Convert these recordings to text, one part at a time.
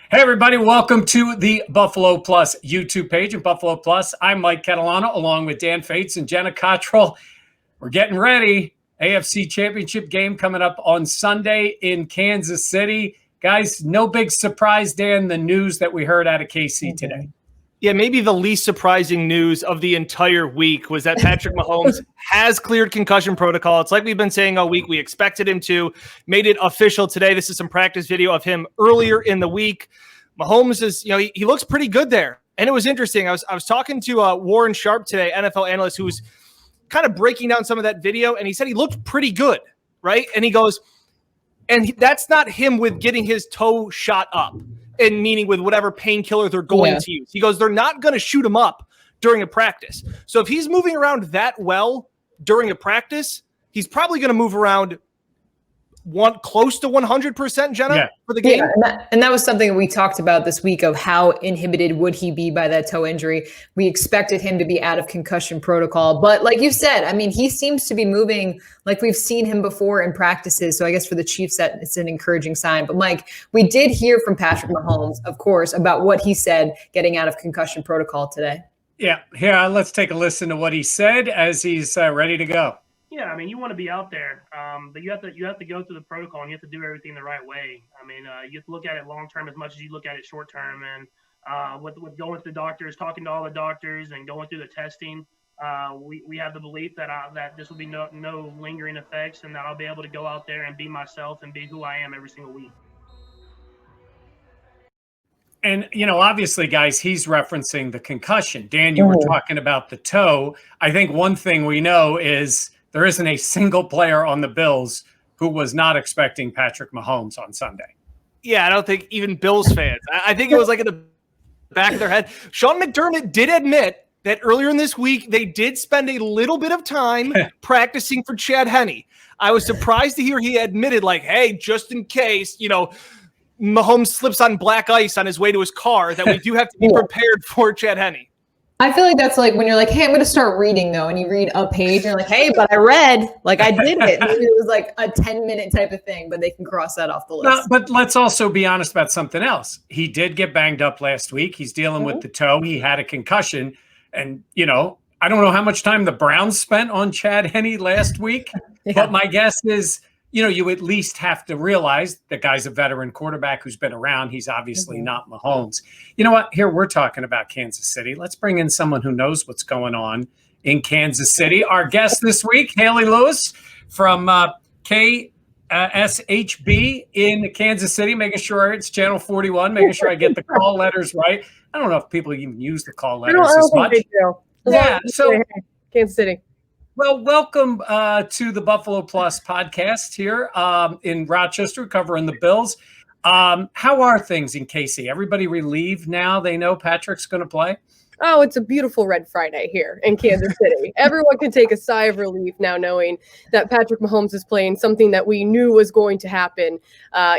Hey, everybody. Welcome to the Buffalo Plus YouTube page and Buffalo Plus. I'm Mike Catalano along with Dan Fates and Jenna Cottrell. We're getting ready. AFC Championship game coming up on Sunday in Kansas City. Guys, no big surprise, Dan, the news that we heard out of KC today. Yeah, maybe the least surprising news of the entire week was that Patrick Mahomes has cleared concussion protocol. It's like we've been saying all week. We expected him to. Made it official today. This is some practice video of him earlier in the week. Mahomes is, he looks pretty good there. And it was interesting. I was talking to Warren Sharp today, NFL analyst, who was kind of breaking down some of that video, and he said he looked pretty good, right? And he goes, that's not him with getting his toe shot up. And meaning with whatever painkiller they're going to use. He goes, they're not going to shoot him up during a practice. So if he's moving around that well during a practice, he's probably going to move around close to 100%, Jenna, for the game. Yeah, and that was something we talked about this week of how inhibited would he be by that toe injury. We expected him to be out of concussion protocol. But like you said, I mean, he seems to be moving like we've seen him before in practices. So I guess for the Chiefs, that it's an encouraging sign. But Mike, we did hear from Patrick Mahomes, of course, about what he said getting out of concussion protocol today. Yeah, here, let's take a listen to what he said as he's ready to go. Yeah, I mean, you want to be out there, but you have to go through the protocol and you have to do everything the right way. I mean, you have to look at it long term as much as you look at it short term. And with going to the doctors, talking to all the doctors, and going through the testing, we have the belief that this will be no lingering effects, and that I'll be able to go out there and be myself and be who I am every single week. And, obviously, guys, he's referencing the concussion. Dan, you were talking about the toe. I think one thing we know is there isn't a single player on the Bills who was not expecting Patrick Mahomes on Sunday. Yeah, I don't think even Bills fans. I think it was like in the back of their head. Sean McDermott did admit that earlier in this week, they did spend a little bit of time practicing for Chad Henne. I was surprised to hear he admitted, like, hey, just in case, Mahomes slips on black ice on his way to his car, that we do have to be prepared for Chad Henne. I feel like that's like when you're like, hey, I'm going to start reading, though, and you read a page, and you're like, hey, but I read, like I did it. Maybe it was like a 10-minute type of thing, but they can cross that off the list. But let's also be honest about something else. He did get banged up last week. He's dealing with the toe. He had a concussion. And, I don't know how much time the Browns spent on Chad Henne last week, but my guess is, you at least have to realize the guy's a veteran quarterback who's been around. He's obviously not Mahomes. You know what? Here we're talking about Kansas City. Let's bring in someone who knows what's going on in Kansas City. Our guest this week, Hayley Lewis from KSHB in Kansas City, making sure it's Channel 41, making sure I get the call letters right. I don't know if people even use the call letters as much. Yeah, so Kansas City. Well, welcome to the Buffalo Plus podcast here in Rochester, covering the Bills. How are things in KC? Everybody relieved now? They know Patrick's going to play? Oh, it's a beautiful red Friday here in Kansas City. Everyone can take a sigh of relief now knowing that Patrick Mahomes is playing, something that we knew was going to happen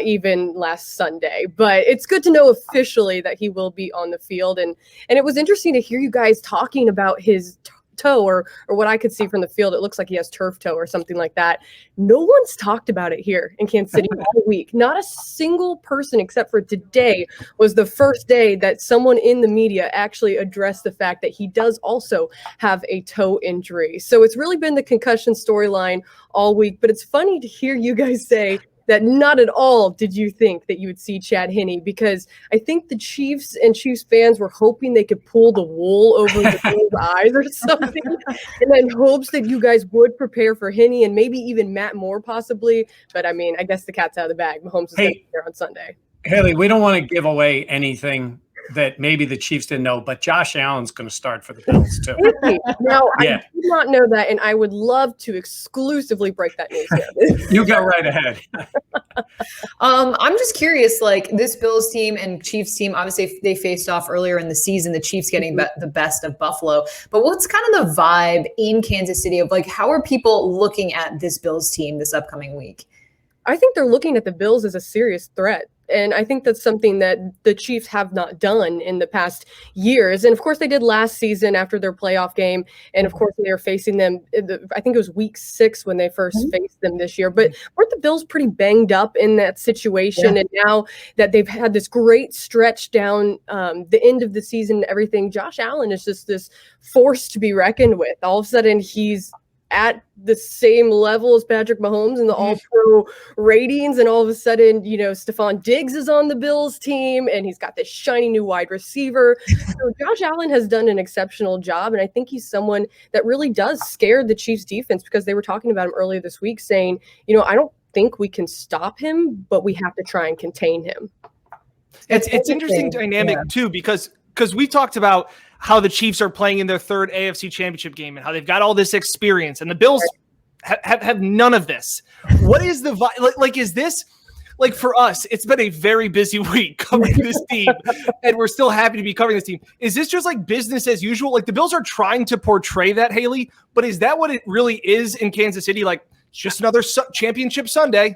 even last Sunday. But it's good to know officially that he will be on the field. And it was interesting to hear you guys talking about his toe or what I could see from the field. It looks like he has turf toe or something like that. No one's talked about it here in Kansas City all week. Not a single person except for today was the first day that someone in the media actually addressed the fact that he does also have a toe injury. So it's really been the concussion storyline all week, but it's funny to hear you guys say that not at all did you think that you would see Chad Henne, because I think the Chiefs and Chiefs fans were hoping they could pull the wool over the Bills' eyes or something, and then hopes that you guys would prepare for Henne and maybe even Matt Moore possibly. But I mean, I guess the cat's out of the bag. Mahomes is going to be there on Sunday. Haley, we don't want to give away anything that maybe the Chiefs didn't know, but Josh Allen's going to start for the Bills too. Now, I did not know that, and I would love to exclusively break that news here. You go right ahead. I'm just curious, like this Bills team and Chiefs team, obviously they faced off earlier in the season, the Chiefs getting the best of Buffalo. But what's kind of the vibe in Kansas City of like, how are people looking at this Bills team this upcoming week? I think they're looking at the Bills as a serious threat. And I think that's something that the Chiefs have not done in the past years. And of course they did last season after their playoff game. And of course they were facing them, I think it was week 6 when they first faced them this year. But weren't the Bills pretty banged up in that situation? Yeah. And now that they've had this great stretch down the end of the season and everything, Josh Allen is just this force to be reckoned with. All of a sudden he's at the same level as Patrick Mahomes in the all-pro ratings, and all of a sudden, Stephon Diggs is on the Bills team, and he's got this shiny new wide receiver. So Josh Allen has done an exceptional job, and I think he's someone that really does scare the Chiefs defense, because they were talking about him earlier this week saying, I don't think we can stop him, but we have to try and contain him. It's interesting dynamic too, because we talked about how the Chiefs are playing in their 3rd AFC Championship game and how they've got all this experience, and the Bills have none of this. What is the like? Is this like for us? It's been a very busy week covering this team, and we're still happy to be covering this team. Is this just like business as usual? Like the Bills are trying to portray that, Hayley, but is that what it really is in Kansas City? Like it's just another championship Sunday.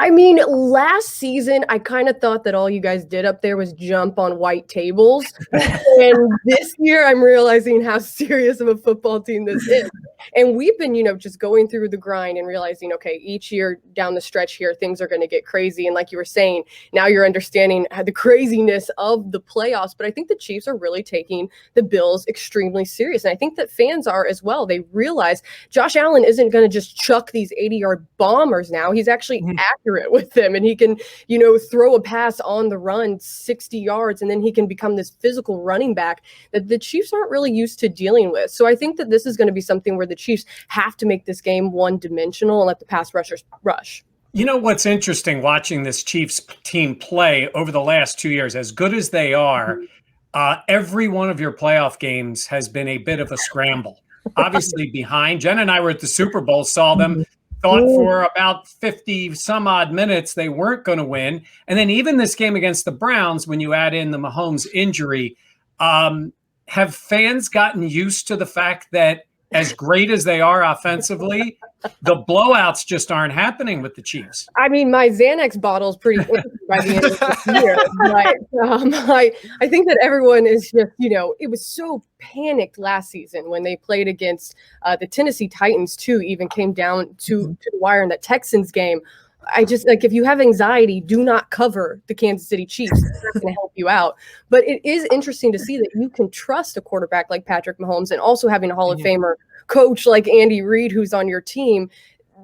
I mean, last season, I kind of thought that all you guys did up there was jump on white tables. And this year, I'm realizing how serious of a football team this is. And we've been, just going through the grind and realizing, okay, each year down the stretch here, things are going to get crazy. And like you were saying, now you're understanding the craziness of the playoffs. But I think the Chiefs are really taking the Bills extremely serious. And I think that fans are as well. They realize Josh Allen isn't going to just chuck these 80-yard bombers now. He's actually accurate with them, and he can throw a pass on the run 60 yards, and then he can become this physical running back that the Chiefs aren't really used to dealing with. So I think that this is going to be something where the Chiefs have to make this game one-dimensional and let the pass rushers rush. What's interesting watching this Chiefs team play over the last 2 years, as good as they are, every one of your playoff games has been a bit of a scramble. Obviously behind. Jen and I were at the Super Bowl, saw them, thought for about 50 some odd minutes they weren't going to win. And then even this game against the Browns, when you add in the Mahomes injury, have fans gotten used to the fact that as great as they are offensively, the blowouts just aren't happening with the Chiefs? I mean, my Xanax bottle is pretty empty by the end of this year. But I think that everyone is just, it was so panicked last season when they played against the Tennessee Titans too, even came down to the wire in that Texans game. I just if you have anxiety, do not cover the Kansas City Chiefs. It's not going to help you out. But it is interesting to see that you can trust a quarterback like Patrick Mahomes, and also having a Hall of Famer coach like Andy Reid who's on your team.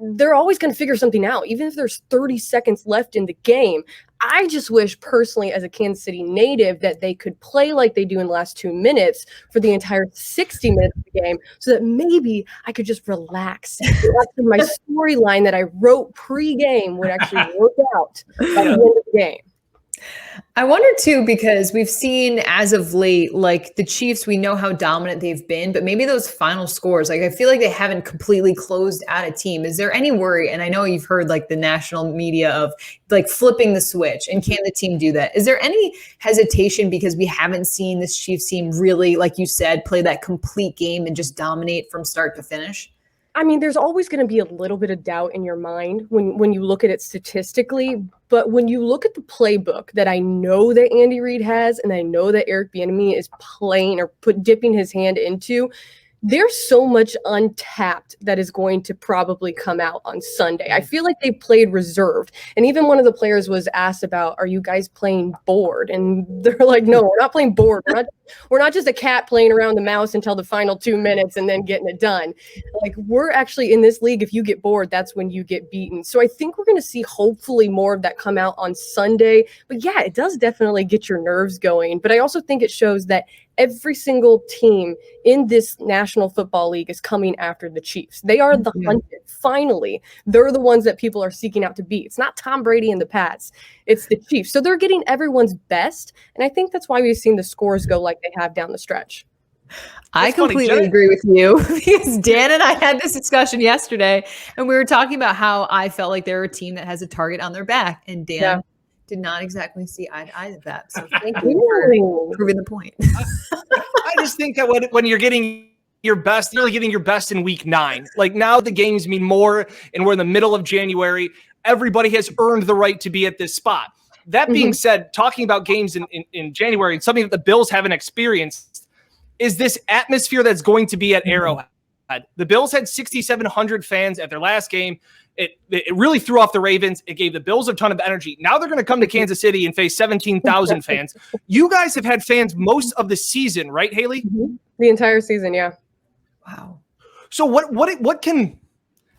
They're always going to figure something out, even if there's 30 seconds left in the game. I just wish personally, as a Kansas City native, that they could play like they do in the last 2 minutes for the entire 60 minutes of the game, so that maybe I could just relax. My storyline that I wrote pre-game would actually work out by the end of the game. I wonder too, because we've seen as of late, like the Chiefs, we know how dominant they've been, but maybe those final scores, I feel like they haven't completely closed out a team. Is there any worry? And I know you've heard the national media of flipping the switch, and can the team do that? Is there any hesitation because we haven't seen this Chiefs team really, like you said, play that complete game and just dominate from start to finish? I mean, there's always going to be a little bit of doubt in your mind when you look at it statistically. But when you look at the playbook that I know that Andy Reid has, and I know that Eric Bieniemy is playing or dipping his hand into, there's so much untapped that is going to probably come out on Sunday. I feel like they played reserved. And even one of the players was asked about, are you guys playing bored? And they're like, no, we're not playing bored. We're not just a cat playing around the mouse until the final 2 minutes and then getting it done. We're actually in this league, if you get bored, that's when you get beaten. So I think we're going to see hopefully more of that come out on Sunday. But yeah, it does definitely get your nerves going. But I also think it shows that every single team in this National Football League is coming after the Chiefs. They are the hunted. Finally, they're the ones that people are seeking out to beat. It's not Tom Brady and the Pats. It's the Chiefs. So they're getting everyone's best. And I think that's why we've seen the scores go like they have down the stretch. I completely agree with you, because Dan and I had this discussion yesterday, and we were talking about how I felt like they're a team that has a target on their back, and Dan did not exactly see eye to eye with that. So thank you for proving the point. I just think that when you're getting your best, you're really getting your best in week 9. Now the games mean more, and we're in the middle of January. Everybody has earned the right to be at this spot. That being said, talking about games in January and something that the Bills haven't experienced is this atmosphere that's going to be at Arrowhead. The Bills had 6,700 fans at their last game. It really threw off the Ravens. It gave the Bills a ton of energy. Now they're going to come to Kansas City and face 17,000 fans. You guys have had fans most of the season, right, Hayley? The entire season, yeah. Wow. So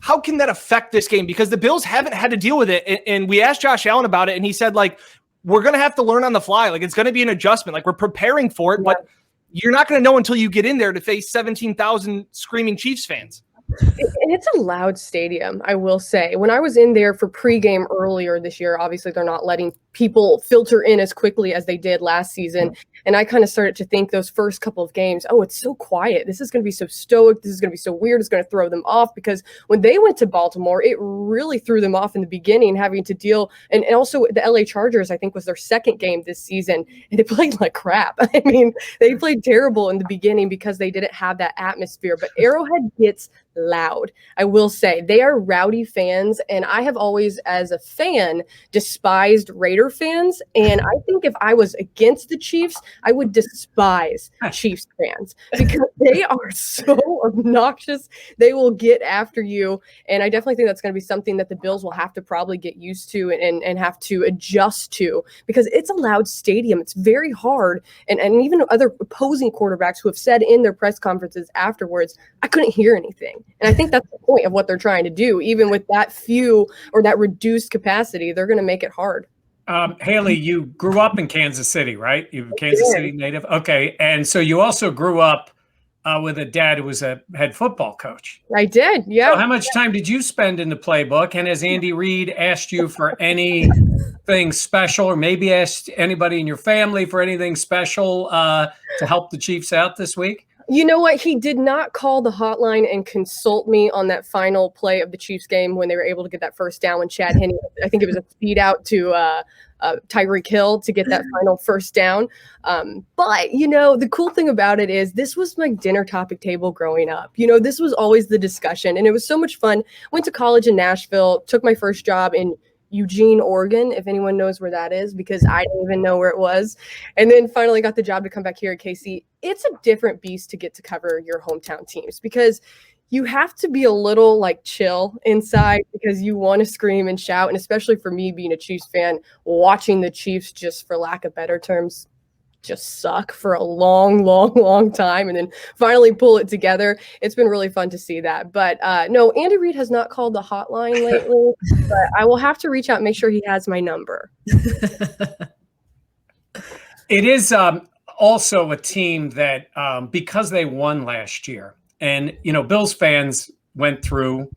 how can that affect this game? Because the Bills haven't had to deal with it. And we asked Josh Allen about it, and he said, like, we're going to have to learn on the fly. Like, it's going to be an adjustment. Like, we're preparing for it, but you're not going to know until you get in there to face 17,000 screaming Chiefs fans. And it's a loud stadium, I will say. When I was in there for pregame earlier this year, obviously they're not letting people filter in as quickly as they did last season. And I kind of started to think those first couple of games, oh, it's so quiet. This is going to be so stoic. This is going to be so weird. It's going to throw them off, because when they went to Baltimore, it really threw them off in the beginning, having to deal. And also the LA Chargers, I think, was their second game this season, and they played like crap. I mean, they played terrible in the beginning because they didn't have that atmosphere. But Arrowhead gets loud. I will say they are rowdy fans, and I have always, as a fan, despised Raider fans. And I think if I was against the Chiefs, I would despise Chiefs fans, because they are so obnoxious. They will get after you. And I definitely think that's going to be something that the Bills will have to probably get used to and have to adjust to, because it's a loud stadium. It's very hard. And even other opposing quarterbacks who have said in their press conferences afterwards, I couldn't hear anything. And I think that's the point of what they're trying to do. Even with that few or that reduced capacity, they're going to make it hard. Hayley, you grew up in Kansas City, right? You're a Kansas City native. Okay. And so you also grew up with a dad who was a head football coach. I did. Yeah. So how much time did you spend in the playbook? And has Andy Reid asked you for anything special, or maybe asked anybody in your family for anything special to help the Chiefs out this week? You know what? He did not call the hotline and consult me on that final play of the Chiefs game when they were able to get that first down when Chad Henne, I think it was a speed out to Tyreek Hill to get that final first down. But, you know, the cool thing about it is this was my dinner topic table growing up. You know, this was always the discussion, and it was so much fun. Went to college in Nashville, took my first job in Eugene, Oregon, if anyone knows where that is, because I didn't even know where it was. And then finally got the job to come back here at KC. It's a different beast to get to cover your hometown teams, because you have to be a little like chill inside, because you want to scream and shout. And especially for me being a Chiefs fan, watching the Chiefs, just for lack of better terms, just suck for a long time, and then finally pull it together. It's been really fun to see that. But no, Andy Reid has not called the hotline lately, but I will have to reach out and make sure he has my number. It is also a team that because they won last year, and you know, Bills fans went through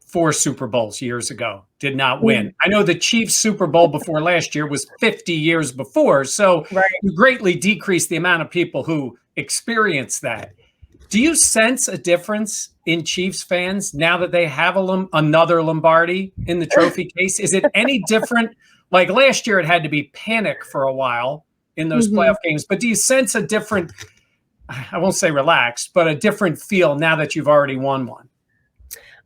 4 Super Bowls years ago, did not win. I know the Chiefs Super Bowl before last year was 50 years before, so you greatly decreased the amount of people who experienced that. Do you sense a difference in Chiefs fans now that they have another Lombardi in the trophy case? Is it any different? Like last year, it had to be panic for a while in those playoff games, but do you sense a different, I won't say relaxed, but a different feel now that you've already won one?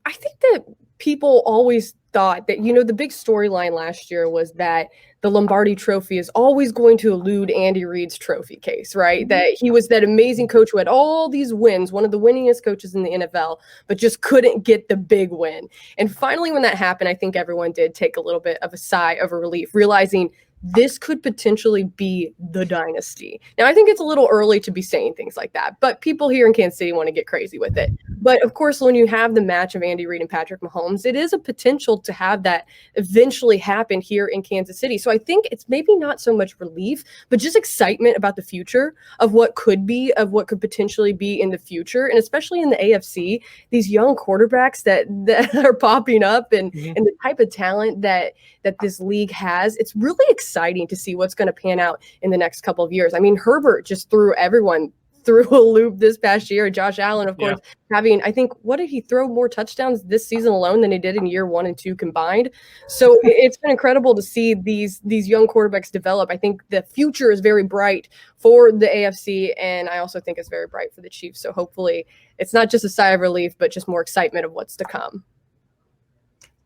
I think that people always thought that, you know, the big storyline last year was that the Lombardi trophy is always going to elude Andy Reid's trophy case, right? That he was that amazing coach who had all these wins, one of the winningest coaches in the NFL, but just couldn't get the big win. And finally, when that happened, I think everyone did take a little bit of a sigh of relief, realizing this could potentially be the dynasty. Now, I think it's a little early to be saying things like that, but people here in Kansas City want to get crazy with it. But of course, when you have the match of Andy Reid and Patrick Mahomes, it is a potential to have that eventually happen here in Kansas City. So I think it's maybe not so much relief, but just excitement about the future of what could be, of what could potentially be in the future. And especially in the AFC, these young quarterbacks that are popping up and the type of talent that this league has, it's really exciting to see what's going to pan out in the next couple of years. I mean, Herbert just threw everyone through a loop this past year. Josh Allen, of course, having, I think, what did he throw more touchdowns this season alone than he did in year 1 and 2 combined? So it's been incredible to see these young quarterbacks develop. I think the future is very bright for the AFC, and I also think it's very bright for the Chiefs. So hopefully it's not just a sigh of relief, but just more excitement of what's to come.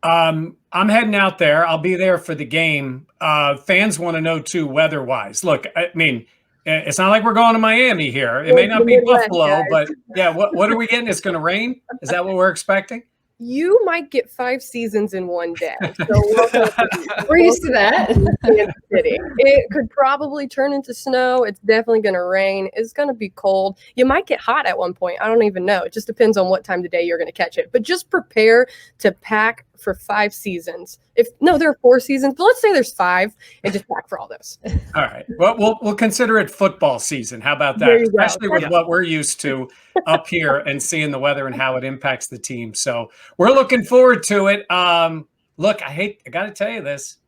I'm heading out there. I'll be there for the game. Fans want to know too, weather-wise. Look, I mean, it's not like we're going to Miami here. It may not be Buffalo, but yeah, what are we getting? It's going to rain? Is that what we're expecting? You might get 5 seasons in one day. So we're used to that. Kansas City. It could probably turn into snow. It's definitely going to rain. It's going to be cold. You might get hot at one point. I don't even know. It just depends on what time of the day you're going to catch it. But just prepare to pack for 5 seasons. There are 4 seasons, but let's say there's 5 and just pack for all those. All right. Well, we'll consider it football season. How about that? Especially with what we're used to up here and seeing the weather and how it impacts the team. So we're looking forward to it. Look, I got to tell you this.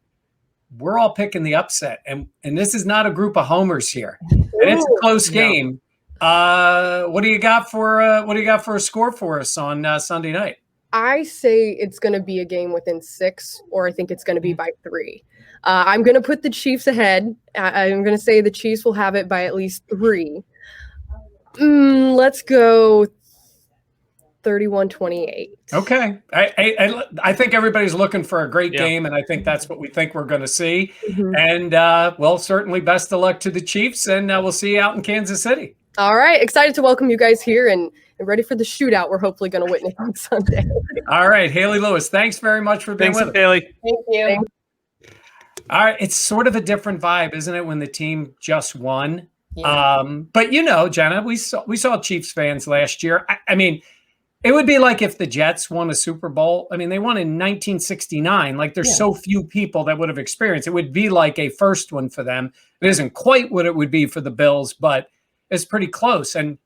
We're all picking the upset, and this is not a group of homers here. And it's a close game. What do you got for a score for us on Sunday night? I say it's going to be a game within 6, or I think it's going to be by 3. I'm going to put the Chiefs ahead. I'm going to say the Chiefs will have it by at least 3. Let's go 31-28. Okay. I think everybody's looking for a great game, and I think that's what we think we're going to see. Mm-hmm. And, certainly best of luck to the Chiefs, and we'll see you out in Kansas City. All right. Excited to welcome you guys here and ready for the shootout we're hopefully going to witness on Sunday. All right. Hayley Lewis, thanks very much for being with us. Haley. Thank you. All right. It's sort of a different vibe, isn't it, when the team just won? Yeah. But, Jenna, we saw Chiefs fans last year. I mean, it would be like if the Jets won a Super Bowl. I mean, they won in 1969. Like, there's so few people that would have experienced it. It would be like a first one for them. It isn't quite what it would be for the Bills, but it's pretty close. And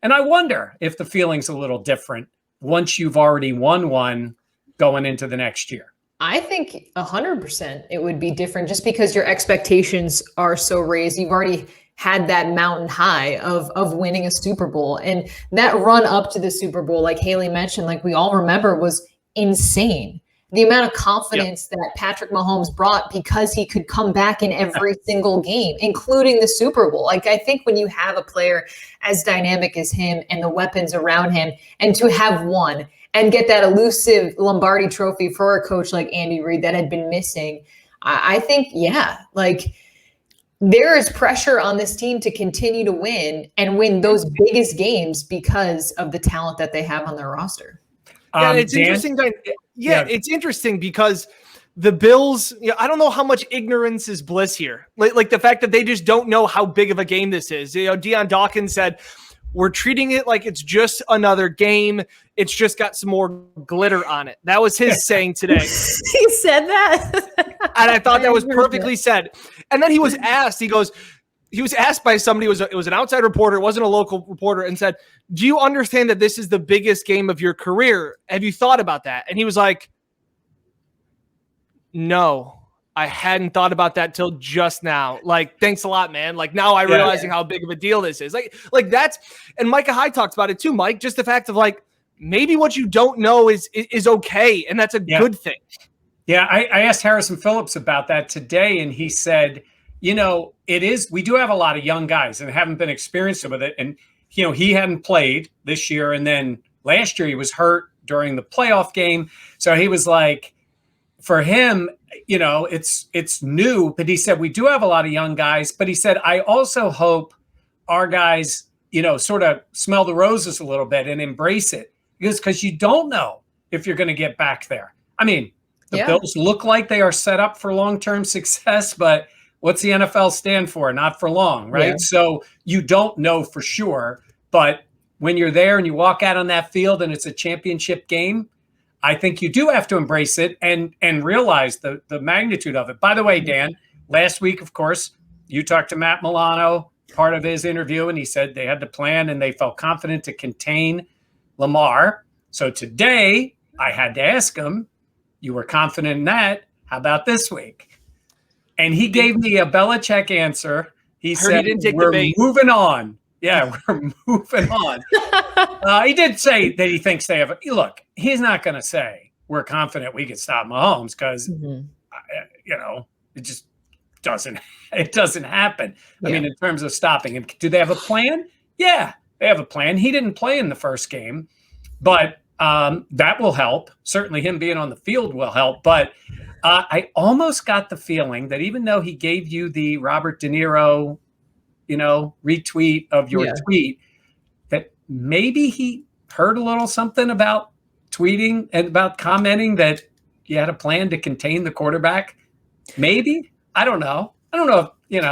I wonder if the feeling's a little different once you've already won one going into the next year. I think 100% it would be different just because your expectations are so raised. You've already had that mountain high of winning a Super Bowl. And that run up to the Super Bowl, like Hayley mentioned, like we all remember, was insane. The amount of confidence that Patrick Mahomes brought because he could come back in every single game, including the Super Bowl. Like, I think when you have a player as dynamic as him and the weapons around him, and to have won and get that elusive Lombardi trophy for a coach like Andy Reid that had been missing, I think, there is pressure on this team to continue to win and win those biggest games because of the talent that they have on their roster. It's interesting. It's interesting because the Bills, I don't know how much ignorance is bliss here. Like the fact that they just don't know how big of a game this is. Deion Dawkins said, we're treating it like it's just another game. It's just got some more glitter on it. That was his saying today. He said that. And I thought that was perfectly said. And then he was asked, he was asked by somebody, it was an outside reporter, it wasn't a local reporter, and said, do you understand that this is the biggest game of your career? Have you thought about that? And he was like, no, I hadn't thought about that till just now. Like, thanks a lot, man. Like, now I'm realizing how big of a deal this is. Like that's, and Micah Hyde talks about it too, Mike, just the fact of like, maybe what you don't know is okay. And that's a good thing. Yeah. I asked Harrison Phillips about that today, and he said, it is, we do have a lot of young guys and haven't been experienced with it. And, he hadn't played this year. And then last year he was hurt during the playoff game. So he was like, for him, it's new, but he said, we do have a lot of young guys, but he said, I also hope our guys, sort of smell the roses a little bit and embrace it because you don't know if you're going to get back there. I mean, the Bills look like they are set up for long-term success, but what's the NFL stand for? Not for long, right? Yeah. So you don't know for sure, but when you're there and you walk out on that field and it's a championship game, I think you do have to embrace it and realize the magnitude of it. By the way, Dan, last week, of course, you talked to Matt Milano, part of his interview, and he said they had the plan and they felt confident to contain Lamar. So today I had to ask him, you were confident in that. How about this week? And he gave me a Belichick answer. He said, we're moving on. Yeah, we're moving on. He did say that he thinks they have – look, he's not going to say we're confident we could stop Mahomes because, it just doesn't – it doesn't happen. Yeah. I mean, in terms of stopping him. Do they have a plan? Yeah, they have a plan. He didn't play in the first game. But That will help. Certainly him being on the field will help. But I almost got the feeling that even though he gave you the Robert De Niro, retweet of your tweet, that maybe he heard a little something about tweeting and about commenting that you had a plan to contain the quarterback. Maybe. I don't know. I don't know if,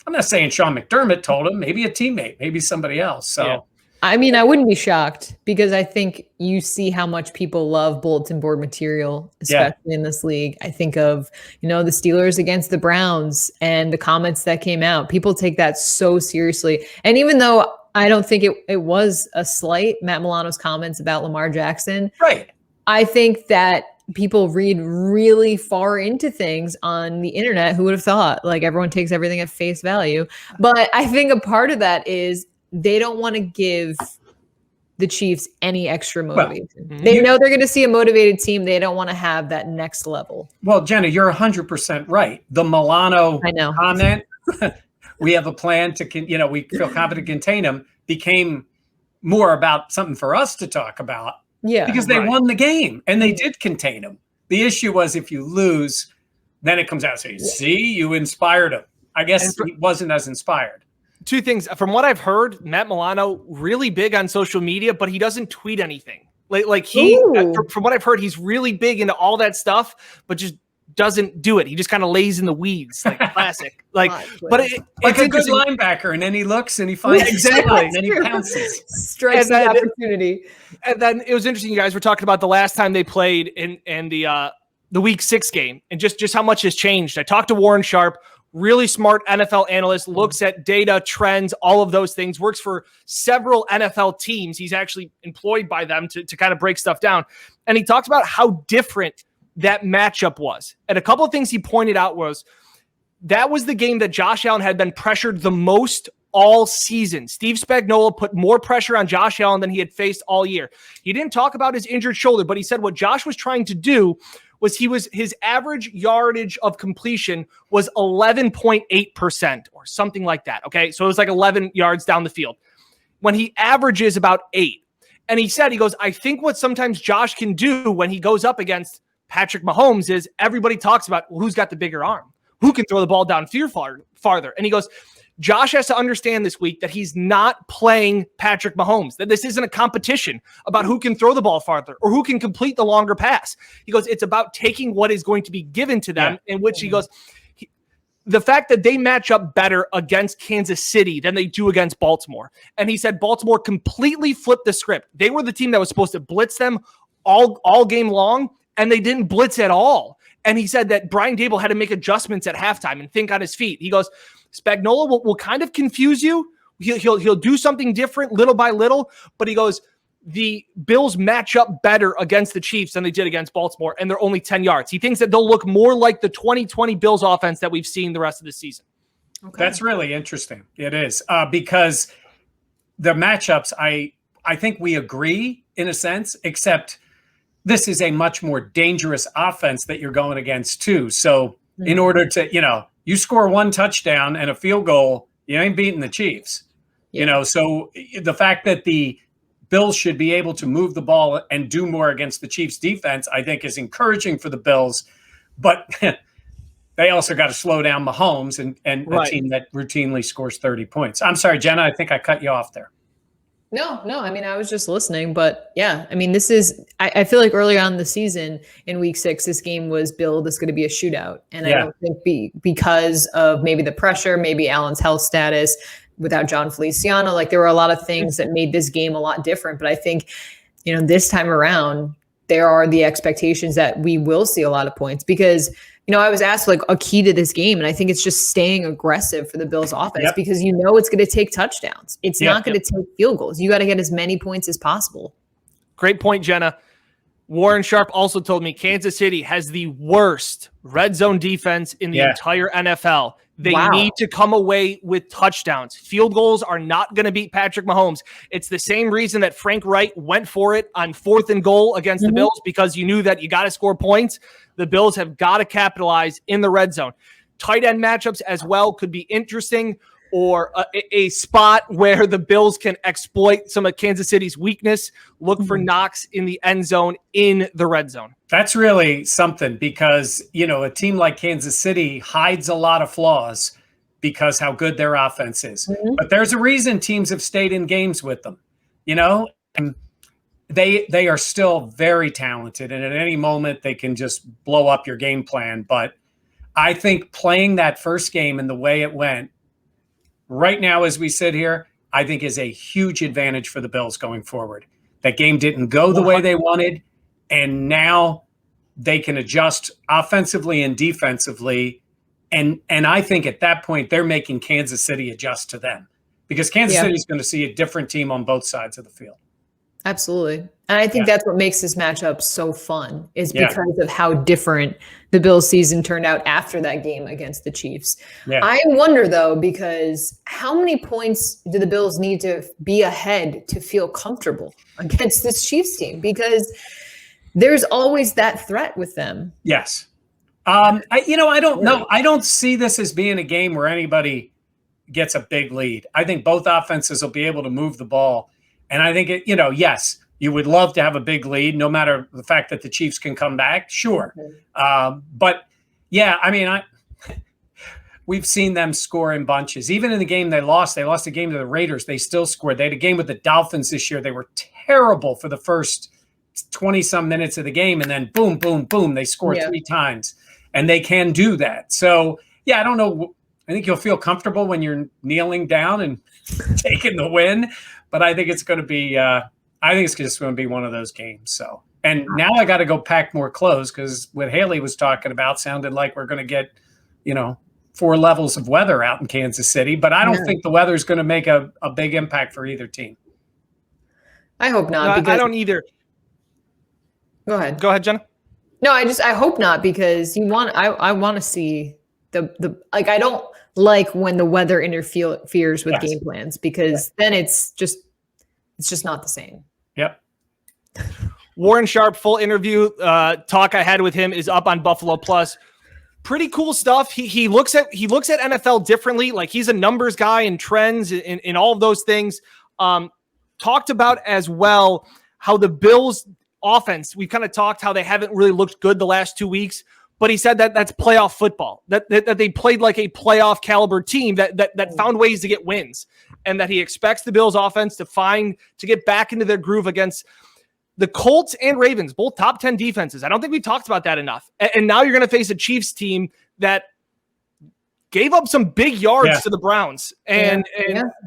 I'm not saying Sean McDermott told him, maybe a teammate, maybe somebody else. So, Yeah. I mean, I wouldn't be shocked because I think you see how much people love bulletin board material, especially in this league. I think of, the Steelers against the Browns and the comments that came out. People take that so seriously. And even though I don't think it was a slight, Matt Milano's comments about Lamar Jackson, right. I think that people read really far into things on the internet. Who would have thought? Like, everyone takes everything at face value. But I think a part of that is they don't want to give the Chiefs any extra motivation. They know they're going to see a motivated team. They don't want to have that next level. Well, Jenna, you're 100% right. The Milano comment, we have a plan to, we feel confident to contain him, became more about something for us to talk about. Yeah. Because they won the game and they did contain him. The issue was if you lose, then it comes out saying, see, you inspired him. I guess he wasn't as inspired. Two things. From what I've heard, Matt Milano really big on social media, but he doesn't tweet anything. Like from what I've heard, he's really big into all that stuff, but just doesn't do it. He just kind of lays in the weeds, like classic. But like a good linebacker, and then he looks and he finds exactly, and then he pounces, strikes the opportunity. And then it was interesting. You guys were talking about the last time they played in the Week 6 game, and just how much has changed. I talked to Warren Sharp. Really smart NFL analyst, looks at data, trends, all of those things, works for several NFL teams. He's actually employed by them to kind of break stuff down. And he talks about how different that matchup was. And a couple of things he pointed out was that was the game that Josh Allen had been pressured the most all season. Steve Spagnuolo put more pressure on Josh Allen than he had faced all year. He didn't talk about his injured shoulder, but he said what Josh was trying to do was his average yardage of completion was 11.8% or something like that. Okay. So it was like 11 yards down the field when he averages about 8. And he goes, I think what sometimes Josh can do when he goes up against Patrick Mahomes is everybody talks about who's got the bigger arm, who can throw the ball downfield farther. And he goes, Josh has to understand this week that he's not playing Patrick Mahomes, that this isn't a competition about who can throw the ball farther or who can complete the longer pass. He goes, it's about taking what is going to be given to them, in which he goes, the fact that they match up better against Kansas City than they do against Baltimore. And he said Baltimore completely flipped the script. They were the team that was supposed to blitz them all game long, and they didn't blitz at all. And he said that Brian Daboll had to make adjustments at halftime and think on his feet. He goes, Spagnuolo will kind of confuse you. He'll do something different little by little, but he goes, the Bills match up better against the Chiefs than they did against Baltimore, and they're only 10 yards. He thinks that they'll look more like the 2020 Bills offense that we've seen the rest of the season. Okay. That's really interesting. It is because the matchups, I think we agree in a sense, except this is a much more dangerous offense that you're going against too. So in order to, you score one touchdown and a field goal, you ain't beating the Chiefs. So the fact that the Bills should be able to move the ball and do more against the Chiefs defense, I think is encouraging for the Bills, but they also got to slow down Mahomes and a team that routinely scores 30 points. I'm sorry, Jenna, I think I cut you off there. No. I mean, I was just listening, but yeah, I mean, this is, I feel like early on in the season in Week 6, this game was billed as going to be a shootout. And I don't think because of maybe the pressure, maybe Allen's health status without John Feliciano, like there were a lot of things that made this game a lot different. But I think, this time around, there are the expectations that we will see a lot of points because, I was asked like a key to this game, and I think it's just staying aggressive for the Bills offense because it's going to take touchdowns. It's not going to take field goals. You got to get as many points as possible. Great point, Jenna. Warren Sharp also told me Kansas City has the worst red zone defense in the entire NFL. They need to come away with touchdowns. Field goals are not going to beat Patrick Mahomes. It's the same reason that Frank Wright went for it on 4th and goal against the Bills, because you knew that you got to score points. The Bills have got to capitalize in the red zone. Tight end matchups as well could be interesting. or a spot where the Bills can exploit some of Kansas City's weakness, look for knocks in the end zone, in the red zone. That's really something because, a team like Kansas City hides a lot of flaws because how good their offense is. Mm-hmm. But there's a reason teams have stayed in games with them, and they are still very talented. And at any moment, they can just blow up your game plan. But I think playing that first game and the way it went right now, as we sit here, I think is a huge advantage for the Bills going forward. That game didn't go the way they wanted, and now they can adjust offensively and defensively. And I think at that point, they're making Kansas City adjust to them because Kansas City is going to see a different team on both sides of the field. Absolutely. And I think that's what makes this matchup so fun is because of how different the Bills season turned out after that game against the Chiefs. Yeah. I wonder, though, because how many points do the Bills need to be ahead to feel comfortable against this Chiefs team? Because there's always that threat with them. Yes. I don't know. I don't see this as being a game where anybody gets a big lead. I think both offenses will be able to move the ball. And I think, yes, you would love to have a big lead, no matter the fact that the Chiefs can come back. Sure. But, we've seen them score in bunches. Even in the game they lost a game to the Raiders. They still scored. They had a game with the Dolphins this year. They were terrible for the first 20-some minutes of the game. And then boom, boom, boom, they scored 3 times. And they can do that. So, I don't know. I think you'll feel comfortable when you're kneeling down and taking the win. But I think it's going to be just going to be one of those games. So, and now I got to go pack more clothes because what Hayley was talking about sounded like we're going to get, 4 levels of weather out in Kansas City. But I don't think the weather is going to make a big impact for either team. I hope not. I don't either. Go ahead. Go ahead, Jenna. No, I hope not because I want to see the I don't like when the weather interferes with game plans because then it's just not the same. Yep. Warren Sharp full interview talk I had with him is up on Buffalo Plus. Pretty cool stuff. He looks at NFL differently. Like he's a numbers guy and trends in all of those things. Talked about as well how the Bills offense, we've kind of talked how they haven't really looked good the last 2 weeks. But he said that that's playoff football, that they played like a playoff caliber team that found ways to get wins, and that he expects the Bills offense to get back into their groove against the Colts and Ravens, both top 10 defenses. I don't think we've talked about that enough. And now you're going to face a Chiefs team that gave up some big yards to the Browns. And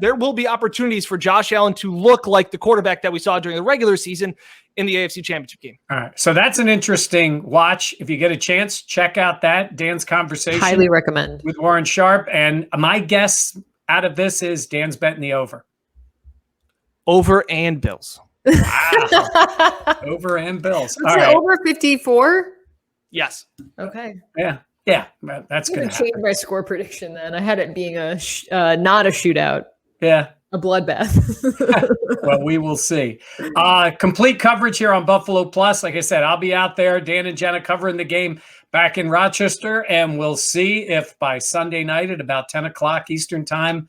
there will be opportunities for Josh Allen to look like the quarterback that we saw during the regular season in the AFC Championship game. All right. So that's an interesting watch. If you get a chance, check out Dan's conversation. Highly recommend. With Warren Sharp. And my guess out of this is Dan's betting the over. Over and Bills. Wow. Over and Bills. All right. Over 54? Yes. Okay. Yeah, that's going to change my score prediction then. I had it being not a shootout. Yeah. A bloodbath. Well, we will see. Complete coverage here on Buffalo Plus. Like I said, I'll be out there. Dan and Jenna covering the game back in Rochester, and we'll see if by Sunday night at about 10 o'clock Eastern time,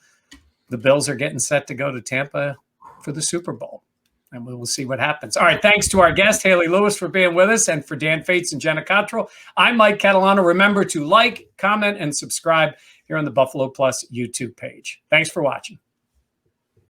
the Bills are getting set to go to Tampa for the Super Bowl. And we will see what happens. All right, thanks to our guest, Hayley Lewis, for being with us, and for Dan Fates and Jenna Cottrell. I'm Mike Catalano. Remember to like, comment, and subscribe here on the Buffalo Plus YouTube page. Thanks for watching.